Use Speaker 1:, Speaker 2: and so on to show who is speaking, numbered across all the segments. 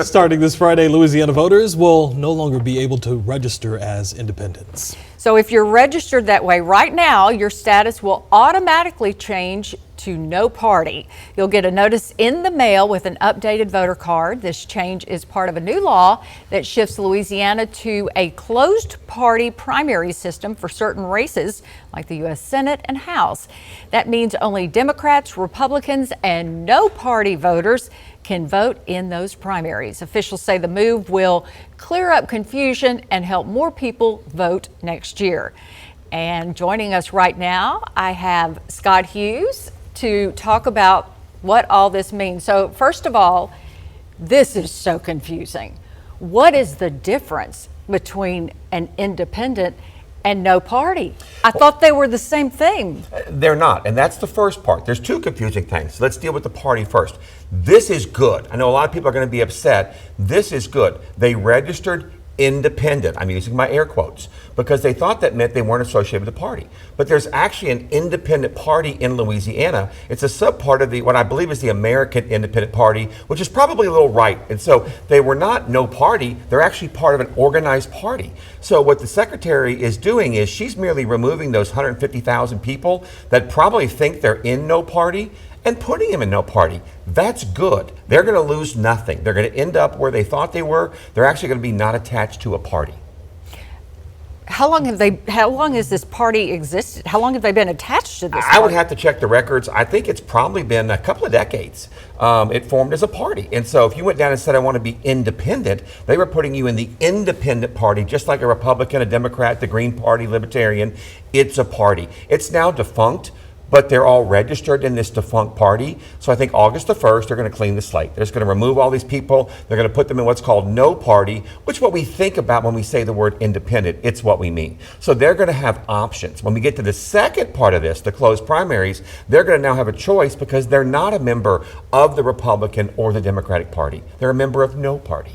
Speaker 1: Starting this Friday, Louisiana voters will no longer be able to register as independents.
Speaker 2: So if you're registered that way right now, your status will automatically change to no party. You'll get a notice in the mail with an updated voter card. This change is part of a new law that shifts Louisiana to a closed party primary system for certain races like the U.S. Senate and House. That means only Democrats, Republicans, and no party voters can vote in those primaries. Officials say the move will clear up confusion and help more people vote next year. And joining us right now, I have Scott Hughes to talk about what all this means. So first of all, this is so confusing. What is the difference between an independent and no party? I thought they were the same thing.
Speaker 3: They're not, and that's the first part. There's two confusing things. Let's deal with the party first. This is good. I know a lot of people are going to be upset. This is good. They registered independent. I'm using my air quotes because they thought that meant they weren't associated with the party. But there's actually an independent party in Louisiana. It's a subpart of the what I believe is the American Independent Party, which is probably a little right. And so they were not no party. They're actually part of an organized party. So what the secretary is doing is she's merely removing those 150,000 people that probably think they're in no party and putting them in no party. That's good. They're going to lose nothing. They're going to end up where they thought they were. They're actually going to be not attached to a party.
Speaker 2: How long has this party existed? How long have they been attached to this
Speaker 3: I would
Speaker 2: party?
Speaker 3: have to check the records. I think it's probably been a couple of decades. It formed as a party. And so if you went down and said, I want to be independent, they were putting you in the independent party, just like a Republican, a Democrat, the Green Party, Libertarian. It's a party. It's now defunct, but they're all registered in this defunct party. So I think August the 1st, they're going to clean the slate. They're just going to remove all these people. They're going to put them in what's called no party, which is what we think about when we say the word independent. It's what we mean. So they're going to have options. When we get to the second part of this, the closed primaries, they're going to now have a choice because they're not a member of the Republican or the Democratic Party. They're a member of no party.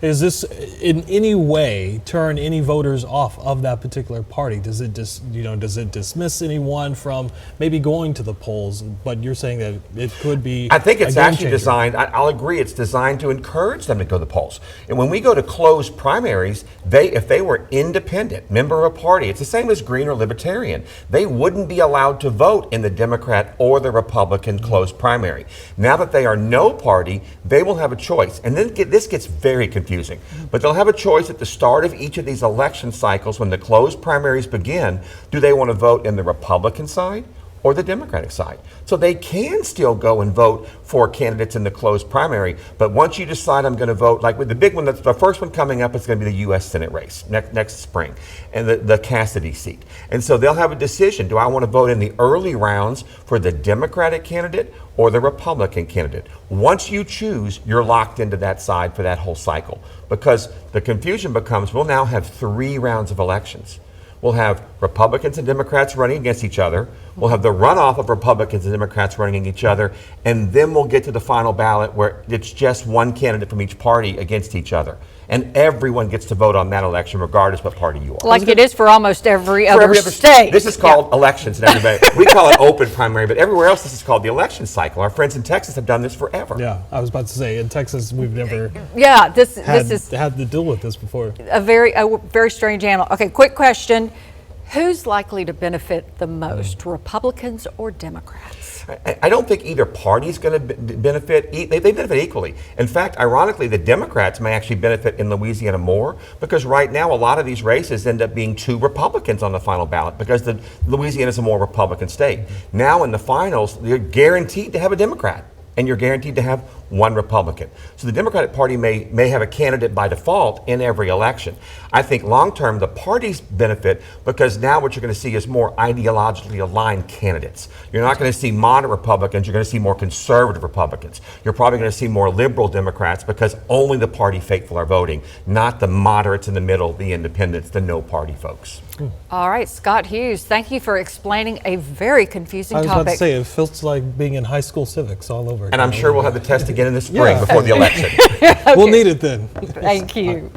Speaker 1: Is this in any way turn any voters off of that particular party? Does it does it dismiss anyone from maybe going to the polls? But you're saying that it could be.
Speaker 3: I think it's
Speaker 1: a game
Speaker 3: actually
Speaker 1: changer.
Speaker 3: designed. I'll agree. It's designed to encourage them to go to the polls. And when we go to closed primaries, if they were independent, member of a party, it's the same as Green or Libertarian. They wouldn't be allowed to vote in the Democrat or the Republican closed primary. Now that they are no party, they will have a choice. And then this gets very confusing. But they'll have a choice at the start of each of these election cycles when the closed primaries begin. Do they want to vote in the Republican side or the Democratic side? So they can still go and vote for candidates in the closed primary. But once you decide I'm going to vote, like with the big one, the first one coming up is going to be the U.S. Senate race next spring, and the Cassidy seat. And so they'll have a decision. Do I want to vote in the early rounds for the Democratic candidate or the Republican candidate? Once you choose, you're locked into that side for that whole cycle. Because the confusion becomes, we'll now have 3 rounds of elections. We'll have Republicans and Democrats running against each other. We'll have the runoff of Republicans and Democrats running against each other. And then we'll get to the final ballot where it's just one candidate from each party against each other. And everyone gets to vote on that election regardless what party you are.
Speaker 2: Like it is for almost every other state.
Speaker 3: This is called elections in everybody. We call it open primary, but everywhere else this is called the election cycle. Our friends in Texas have done this forever.
Speaker 1: Yeah, I was about to say in Texas we've never
Speaker 2: this is
Speaker 1: had to deal with this before.
Speaker 2: a very strange animal. Okay, quick question. Who's likely to benefit the most, Republicans or Democrats?
Speaker 3: I don't think either party is going to benefit. They benefit equally. In fact, ironically, the Democrats may actually benefit in Louisiana more because right now a lot of these races end up being 2 Republicans on the final ballot because Louisiana is a more Republican state. Now in the finals, you're guaranteed to have a Democrat and you're guaranteed to have 1 Republican. So the Democratic Party may have a candidate by default in every election. I think long term the parties benefit because now what you're going to see is more ideologically aligned candidates. You're not going to see moderate Republicans, you're going to see more conservative Republicans. You're probably going to see more liberal Democrats because only the party faithful are voting, not the moderates in the middle, the independents, the no party folks.
Speaker 2: All right, Scott Hughes, thank you for explaining a very confusing topic.
Speaker 1: I was about to say, it feels like being in high school civics all over.
Speaker 3: And I'm sure we'll have the test again in the spring before the election.
Speaker 1: We'll need it then.
Speaker 2: Thank you.